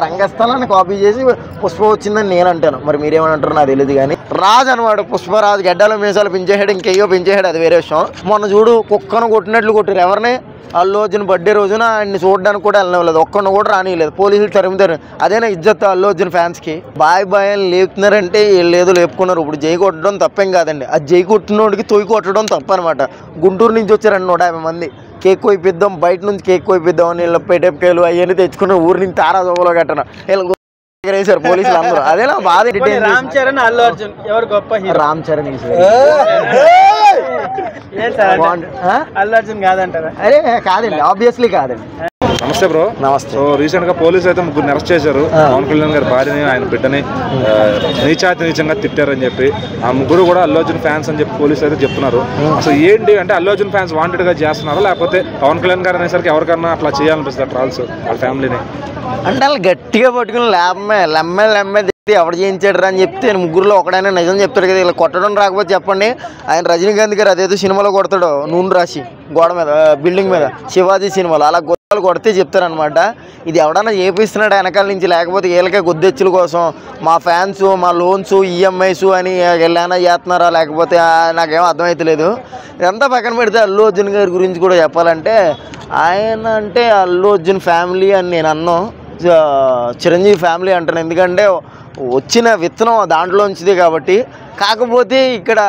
రంగస్థలాన్ని copy చేసి పుష్ప వచ్చిందని నేను అంటాను. మరి మీరేమంటారు నాకు తెలియదు. కానీ రాజు అనమాట పుష్పరాజు గడ్డలో మీసాలు పెంచేసాడు, ఇంకేయో పెంచేసాడు, అది వేరే విషయం. మొన్న చూడు కుక్కను కొట్టినట్లు కొట్టారు. ఎవరిని? అల్లు అర్జున్ బర్త్డే రోజున ఆయన్ని చూడడానికి కూడా వెళ్ళలేదు, ఒక్కడిని కూడా రానియలేదు, పోలీసులు తరుముతారు. అదేనా ఇజ్జత్ అల్లు అర్జున్ ఫ్యాన్స్కి? బాయ్ బాయ్ అని లేపుతున్నారంటే లేదో లేపుకున్నారు. ఇప్పుడు జై కొట్టడం తప్పేం కాదండి, అది జై కొట్టినోడికి తొయ్యి కొట్టడం తప్ప అనమాట. గుంటూరు నుంచి వచ్చారండి 150 మంది. కేక్ కోయిద్దాం, బయట నుంచి కేక్ కోయిద్దాం అని వీళ్ళ పేటెప్కాయలు అవన్నీ తెచ్చుకుని ఊరి నుంచి తారా దోబలో కట్టన వేసారు పోలీసులు అందరూ. అదేనా బాధ. రామ్ చరణ్ అల్లు అర్జున్ ఎవరు గొప్ప? రామ్ చరణ్ అల్లు అర్జున్ కాదంటారా? అరే కాదండి, ఆబ్వియస్లీ కాదండి. నమస్తే బ్రో. నమస్తే. సో రీసెంట్ గా పోలీసు అయితే 3 అరెస్ట్ చేశారు. పవన్ కళ్యాణ్ గారి భార్యని, ఆయన బిడ్డని నీచంగా తిట్టారని చెప్పి ఆ 3 కూడా అల్లు అర్జున్ ఫ్యాన్స్ అని చెప్పి పోలీసు అయితే చెప్తున్నారు. అసలు ఏంటి అంటే అల్లు అర్జున్ ఫ్యాన్స్ వాంటెడ్ గా చేస్తున్నారా, లేకపోతే పవన్ కళ్యాణ్ గారు అనేసరికి ఎవరికన్నా అట్లా చేయాలనిపిస్తారు ట్రాల్స్ వాళ్ళ ఫ్యామిలీని? అంటే వాళ్ళు గట్టిగా పట్టుకుని లెమ్మే ఎవడు చేయించాడు అని చెప్తే 3లో ఒకడైనా నిజం చెప్తాడు కదా. ఇలా కొట్టడం రాకపోతే చెప్పండి. ఆయన రజనీకాంత్ గారు అదేదో సినిమాలో కొడతాడు, నూనె రాసి గోడ మీద, బిల్డింగ్ మీద, శివాజీ సినిమాలో అలా గొడవలు కొడితే చెప్తారనమాట. ఇది ఎవడన్నా చేపిస్తున్నాడు వెనకాల నుంచి, లేకపోతే వీళ్ళకే గుద్దెచ్చుల కోసం మా ఫ్యాన్స్, మా లోన్స్, ఈఎంఐస్ అని వెళ్ళానా చేస్తున్నారా, లేకపోతే నాకేమో అర్థమవుతలేదు. ఇదంతా పక్కన పెడితే అల్లు అర్జున్ గారి గురించి కూడా చెప్పాలంటే, ఆయన అంటే అల్లు అర్జున్ ఫ్యామిలీ అని నేను అన్నాను, చిరంజీవి ఫ్యామిలీ అంటాను. ఎందుకంటే వచ్చిన విత్తనం దాంట్లోంచిదే కాబట్టి. కాకపోతే ఇక్కడ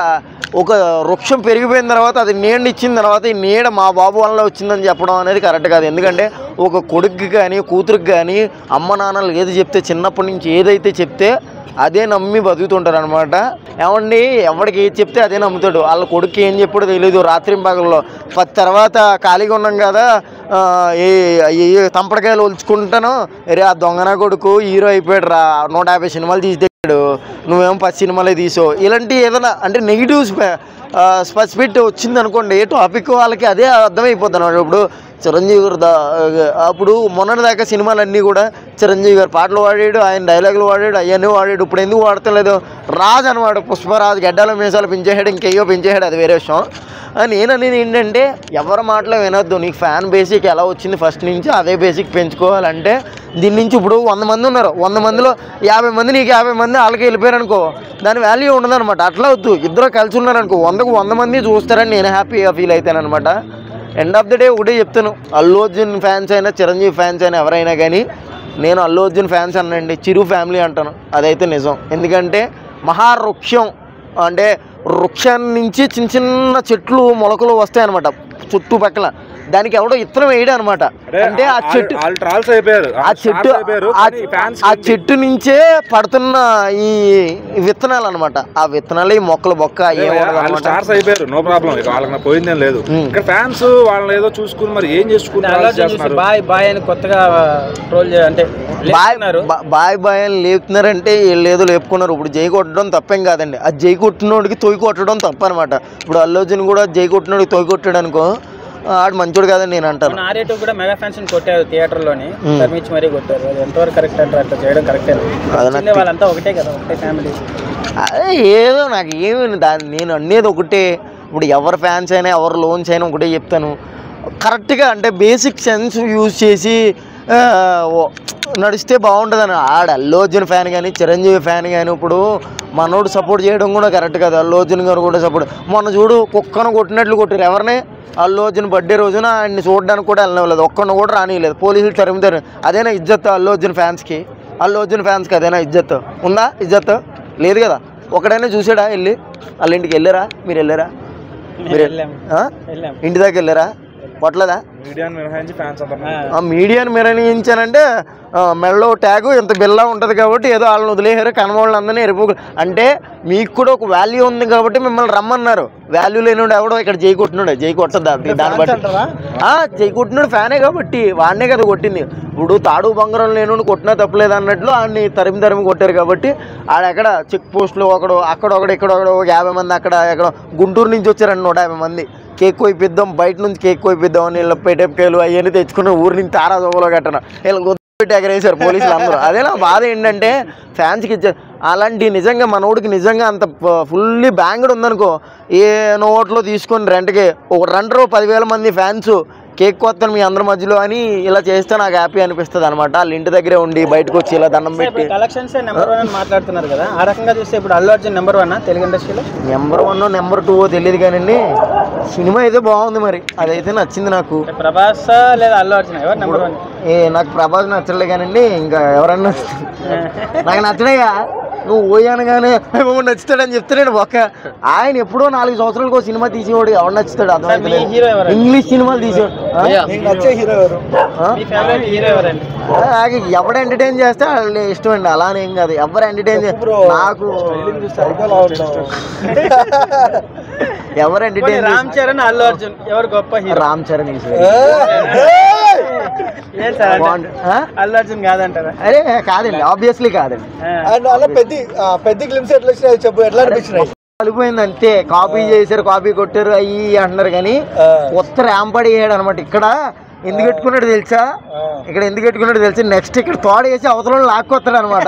ఒక వృక్షం పెరిగిపోయిన తర్వాత అది నీడని ఇచ్చిన తర్వాత ఈ నీడ మా బాబు వల్ల వచ్చిందని చెప్పడం అనేది కరెక్ట్ కాదు. ఎందుకంటే ఒక కొడుకుకి కానీ కూతురికి కానీ అమ్మ నాన్నలు ఏది చెప్తే, చిన్నప్పటి నుంచి ఏదైతే చెప్తే అదే నమ్మి బతుకుతుంటారు అనమాట. ఏమండి ఎవరికి ఏది చెప్తే అదే నమ్ముతాడు. వాళ్ళ కొడుకు ఏం చెప్పాడో తెలియదు. రాత్రింపగల్లో 10 తర్వాత ఖాళీగా ఉన్నాం కదా, తంపడకాయలు ఒలుచుకుంటాను, రే ఆ దొంగన కొడుకు హీరో అయిపోయాడు రా, 150 సినిమాలు తీసాడు, నువ్వేమో 10 సినిమాలే తీసావు. ఇలాంటి ఏదైనా అంటే నెగిటివ్ స్పెసిఫిక్ వచ్చింది అనుకోండి టాపిక్, వాళ్ళకి అదే అర్థమైపోతుంది అన్నమాట. ఇప్పుడు చిరంజీవి గారు అప్పుడు మొన్నటిదాకా సినిమాలన్నీ కూడా చిరంజీవి గారు పాటలు వాడాడు, ఆయన డైలాగులు వాడాడు, అవన్నీ వాడాడు. ఇప్పుడు ఎందుకు వాడతలేదు? రాజు అనమాట పుష్పరాజు గడ్డలో మీసాలు పెంచేసాడు, ఇంకేయో పెంచేసాడు, అది వేరే విషయం. నేననేది ఏంటంటే ఎవరి మాటలో వినొద్దు. నీకు ఫ్యాన్ బేసిక్ ఎలా వచ్చింది ఫస్ట్ నుంచి అదే బేసిక్ పెంచుకోవాలంటే దీని నుంచి ఇప్పుడు 100 మంది ఉన్నారు, 100 మందిలో 50 మంది నీకు 50 మంది వాళ్ళకి వెళ్ళిపోయారు అనుకో, దాని వాల్యూ ఉండదనమాట. అట్లా వద్దు, ఇద్దరు కలిసి ఉన్నారనుకో 100కు 100 మంది చూస్తారని నేను హ్యాపీగా ఫీల్ అవుతాను అనమాట. ఎండ్ ఆఫ్ ద డే ఒకటే చెప్తాను, అల్లు అర్జున్ ఫ్యాన్స్ అయినా చిరంజీవి ఫ్యాన్స్ అయినా ఎవరైనా కానీ నేను అల్లు అర్జున్ ఫ్యాన్స్ అనండి, చిరు ఫ్యామిలీ అంటాను. అదైతే నిజం. ఎందుకంటే మహావృక్షం అంటే వృక్షాన్ని నుంచి చిన్న చిన్న చెట్లు మొలకలు వస్తాయన్నమాట చుట్టుపక్కల. దానికి ఎవడో ఇత్తనం వేయడం అనమాట. అంటే ఆ చెట్టు నుంచే పడుతున్న ఈ విత్తనాలు అనమాట. ఆ విత్తనాలు ఈ మొక్కలు బొక్క పోయిందేం లేదు. ఫ్యాన్స్ వాళ్ళని ఏదో చూసుకుని మరి ఏం చేసుకుంటారు, బాయ్ బాయ్ అని కొత్తగా ట్రోల్ అంటే బాయ్ బాయ్ అని లేపుతున్నారంటే లేదో లేపుకున్నారు. ఇప్పుడు జై కొట్టడం తప్పేం కాదండి, అది జై కొట్టినోడికి తొయ్యి కొట్టడం తప్ప అనమాట. ఇప్పుడు అల్లు అర్జున్ కూడా జై కొట్టినోడికి తొయ్యి కొట్టాడు అనుకో, ఆడు మంచోడు కాదని నేను అంటాను. ఆర్ఏటూ కూడా మెగా ఫ్యాన్స్ కొట్టారు థియేటర్లోని, తరిమించి మరీ కొట్టారు. అది ఎంతవరకు కరెక్ట్ అంటారు? అట్లా చేయడం కరెక్టే? వాళ్ళంతా ఒకటే కదా, ఒకటే ఫ్యామిలీ. అదే ఏదో నాకు ఏమి నేను అనేది ఒకటే. ఇప్పుడు ఎవరి ఫ్యాన్స్ అయినా ఎవరి లోన్స్ అయినా ఒకటే చెప్తాను, కరెక్ట్గా అంటే బేసిక్ సెన్స్ యూజ్ చేసి నడిస్తే బాగుంటుందని. ఆడ అల్లు అర్జున్ ఫ్యాన్ కానీ చిరంజీవి ఫ్యాన్ కానీ ఇప్పుడు మనోడు సపోర్ట్ చేయడం కూడా కరెక్ట్ కాదు. అల్లు అర్జున్ గారు కూడా సపోర్ట్. మొన్న చూడు కుక్కను కొట్టినట్లు కొట్టారు. ఎవరిని? అల్లు అర్జున్ బర్త్డే రోజున ఆయన్ని చూడడానికి కూడా వెళ్ళలేదు, ఒక్కడిని కూడా రానియలేదు, పోలీసులు తరుముతారు. అదేనా ఇజ్జత్ అల్లు అర్జున్ ఫ్యాన్స్కి? అల్లు అర్జున్ ఫ్యాన్స్కి అదేనా ఇజ్జత్? ఉందా ఇజ్జత్? లేదు కదా. ఒకడైనా చూసాడా వెళ్ళి? వాళ్ళ ఇంటికి వెళ్ళారా? మీరు వెళ్ళారా? మీరు ఇంటి దగ్గర వెళ్ళారా? కొట్టలేదా? మీడియాను మినహాయించానంటే మెడలో ట్యాగు ఇంత బిల్లా ఉంటుంది కాబట్టి ఏదో వాళ్ళని వదిలేసారు, కనవాళ్ళందరినీ ఎరుపు. అంటే మీకు కూడా ఒక వాల్యూ ఉంది కాబట్టి మిమ్మల్ని రమ్మన్నారు. వాల్యూ లేనివాడు ఎవడో ఇక్కడ జై కొట్టినాడు, జై కొట్టదా దాన్ని బట్టి జై కొట్టినాడు ఫ్యానే కాబట్టి వాడినే కదా కొట్టింది. ఇప్పుడు తాడు బంగారం లేనుడు కొట్టినా తప్పలేదు అన్నట్లు ఆయన్ని తరిమి కొట్టారు కాబట్టి ఆడెక్కడ చెక్ పోస్టులు అక్కడొకడు ఇక్కడొకడు 50 మంది, అక్కడ ఎక్కడ గుంటూరు నుంచి వచ్చారండి 150 మంది. కేక్ కోయిద్దాం, బయట నుంచి కేక్ కోయిద్దాం అని వీళ్ళ పేటెప్కాయలు అవన్నీ తెచ్చుకుని ఊరి నుంచి తారా దోబలో కట్టన వీళ్ళు గుద్దపెట్టి ఎగరేసారు పోలీసులు అందరూ. అదే నా బాధ ఏంటంటే ఫ్యాన్స్కి ఇచ్చారు. అలాంటి నిజంగా మనోడికి నిజంగా అంత ఫుల్లీ బ్యాంగ్డ్ ఉందనుకో, ఏ నోట్లో తీసుకొని రెంట్కి ఒక 10,000 మంది ఫ్యాన్స్ కేక్ కొత్తాను మీ అందరి మధ్యలో అని ఇలా చేస్తే నాకు హ్యాపీ అనిపిస్తుంది అనమాట. వాళ్ళ ఇంటి దగ్గరే ఉండి బయటకు వచ్చి ఇలా దండం పెట్టి కలెక్షన్స్ నెంబర్ 1 అని మాట్లాడుతున్నారు కదా, ఆ రకంగా చూస్తే ఇప్పుడు అల్లు అర్జున్ నెంబర్ 1 తెలుగు ఇండస్ట్రీలో? నెంబర్ 1 నెంబర్ 2 తెలియదు కానీ సినిమా అయితే బాగుంది, మరి అదైతే నచ్చింది నాకు. ప్రభాస్ లేదా అల్లు అర్జున్ ఎవరు నెంబర్ 1? నాకు ప్రభాస్ నచ్చలే కానండి, ఇంకా ఎవరన్నా నాకు నచ్చలేగా. నువ్వు ఓయానగానే నచ్చుతాడని చెప్తాడు ఒక్క ఆయన ఎప్పుడో 4 సంవత్సరాలకు సినిమా తీసేవాడు, ఎవరు నచ్చుతాడు అర్థం. ఇంగ్లీష్ సినిమాలు తీసేవాడు. ఎవరు ఎంటర్టైన్ చేస్తే వాళ్ళు ఇష్టం అండి, అలానే ఏం కాదు. ఎవరు ఎంటర్టైన్ నాకు ఎవరు ఎంటర్టైన్ రామ్ చరణ్ అల్లు అర్జున్ ఎవరు గొప్ప హీరో? రామ్ చరణ్ అల్లు అర్జున్ కాదంటారా? అరే కాదండి, ఆబ్వియస్లీ కాదండి. పెద్ద క్లిప్స్ ఎట్లా వచ్చినాయి చెప్పు, ఎట్లా అనిపించినాయి? కలిపోయింది అంతే, కాపీ చేశారు, కాపీ కొట్టారు అయ్యి అంటున్నారు కానీ కొత్త ర్యాంపడి వేయడు అనమాట. ఇక్కడ ఎందుకు పెట్టుకున్నాడు తెలుసా? ఇక్కడ ఎందుకు పెట్టుకున్నాడు తెలుసా? నెక్స్ట్ ఇక్కడ తోడ వేసి అవతల లాక్కొస్తాడు అనమాట.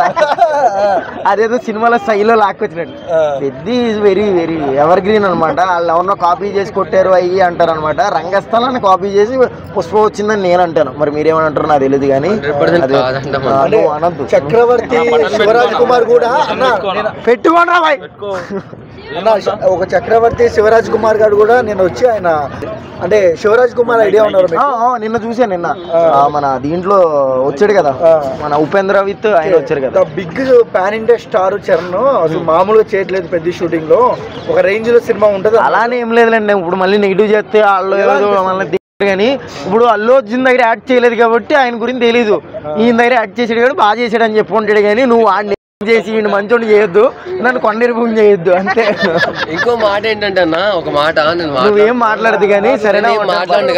అదేదో సినిమాలో స్టైల్లో లాక్కొచ్చినట్టు. పెద్ద is very very ever green అనమాట. వాళ్ళు ఎవరినో కాపీ చేసి కొట్టారు అయ్యి అంటారు అనమాట. రంగస్థలాన్ని కాపీ చేసి పుష్ప వచ్చిందని నేను అంటాను, మరి మీరేమంటారు నాకు తెలియదు కానీ అనద్దు. చక్రవర్తి శివరాజ్ కుమార్ కూడా పెట్టుకోండి బాయ్. ఒక చక్రవర్తి శివరాజ్ కుమార్ గారు కూడా నేను వచ్చి ఆయన అంటే శివరాజ్ కుమార్ ఐడియా ఉన్నారు నిన్న చూసాను. నిన్న మన దీంట్లో వచ్చాడు కదా, మన ఉపేంద్ర విత్ ఆయన వచ్చారు కదా. Big pan India star Charan అసలు మామూలుగా చేయట్లేదు, పెద్ద షూటింగ్ లో ఒక రేంజ్ లో సినిమా ఉంటది. అలానే ఏం లేదులేండి, ఇప్పుడు మళ్ళీ నెగిటివ్ చేస్తే వాళ్ళు మళ్ళీ కానీ ఇప్పుడు అల్లు అర్జున్ దగ్గర యాడ్ చేయలేదు కాబట్టి ఆయన గురించి తెలీదు. ఈయన దగ్గర యాడ్ చేసాడు కాబట్టి బాగా చేసాడు అని చెప్పుకుంటాడు కానీ నువ్వు వాడిని చేసి ఈయన మంచోడు చేయొద్దు, నన్ను కొండరిపుం చేయొద్దు అంతే. ఇంకో మాట ఏంటంటే అన్న, ఒక మాట నువ్వేం మాట్లాడదు కానీ సరేనా మాట్లాడు.